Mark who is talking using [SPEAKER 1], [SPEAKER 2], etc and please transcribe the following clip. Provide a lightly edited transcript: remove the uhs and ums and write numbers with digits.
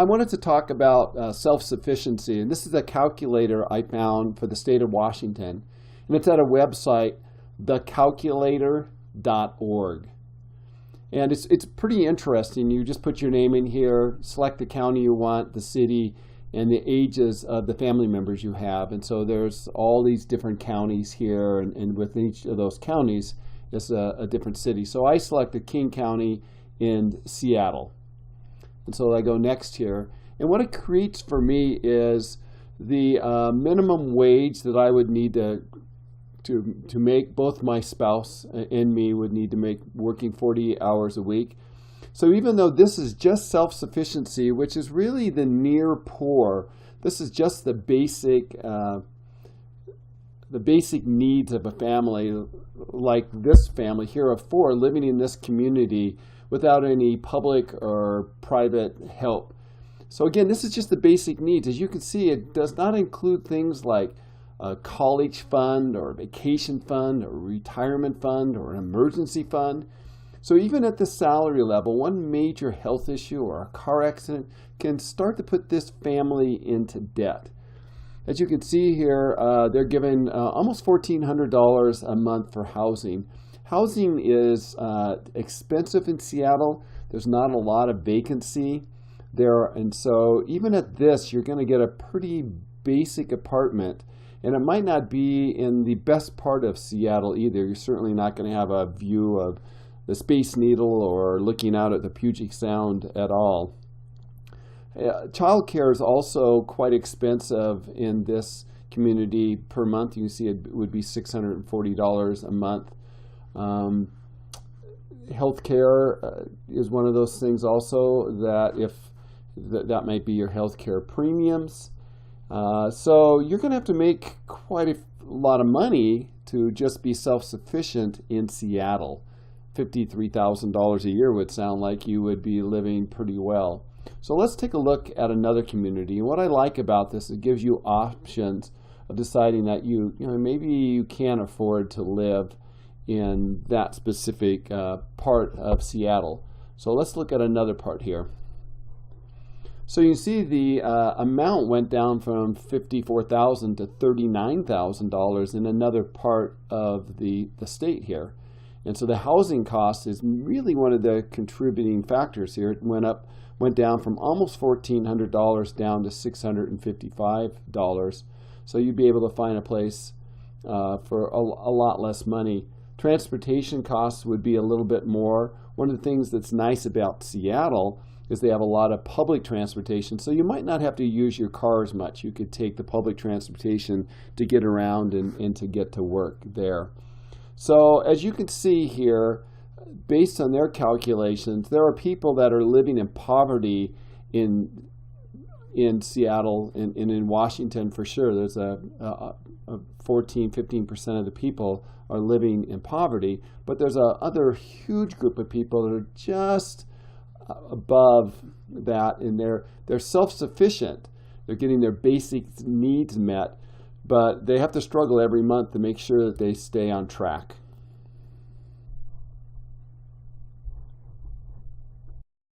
[SPEAKER 1] I wanted to talk about self-sufficiency, and this is a calculator I found for the state of Washington, and it's at a website, thecalculator.org. And it's pretty interesting. You just put your name in here, select the county you want, the city, and the ages of the family members you have. And so there's all these different counties here, and within each of those counties is a different city. So I selected King County in Seattle. And so I go next here. And what it creates for me is the minimum wage that I would need to make. Both my spouse and me would need to make working 40 hours a week. So even though this is just self-sufficiency, which is really the near poor, this is just the basic needs of a family like this family here of 4 living in this community without any public or private help. So again, this is just the basic needs. As you can see, it does not include things like a college fund or a vacation fund or a retirement fund or an emergency fund. So even at the salary level, one major health issue or a car accident can start to put this family into debt. As you can see here, they're given almost $1,400 a month for housing. Housing is expensive in Seattle. There's not a lot of vacancy there, and so even at this, you're going to get a pretty basic apartment, and it might not be in the best part of Seattle either. You're certainly not going to have a view of the Space Needle or looking out at the Puget Sound at all. Childcare is also quite expensive in this community per month. You can see it would be $640 a month. Healthcare is one of those things also that that might be your healthcare premiums. So you're going to have to make quite a lot of money to just be self-sufficient in Seattle. $53,000 a year would sound like you would be living pretty well. So let's take a look at another community. And what I like about this, it gives you options of deciding that maybe you can't afford to live in that specific part of Seattle. So let's look at another part here. So you see the amount went down from $54,000 to $39,000 in another part of the state here. And so the housing cost is really one of the contributing factors here. It went down from almost $1,400 down to $655. So you'd be able to find a place for a lot less money. Transportation costs would be a little bit more. One of the things that's nice about Seattle is they have a lot of public transportation, so you might not have to use your car as much. You could take the public transportation to get around and to get to work there. So as you can see here, based on their calculations, there are people that are living in poverty in Seattle and in Washington for sure. There's a 14-15% of the people are living in poverty, but there's a other huge group of people that are just above that, and they're self-sufficient. They're getting their basic needs met, but they have to struggle every month to make sure that they stay on track.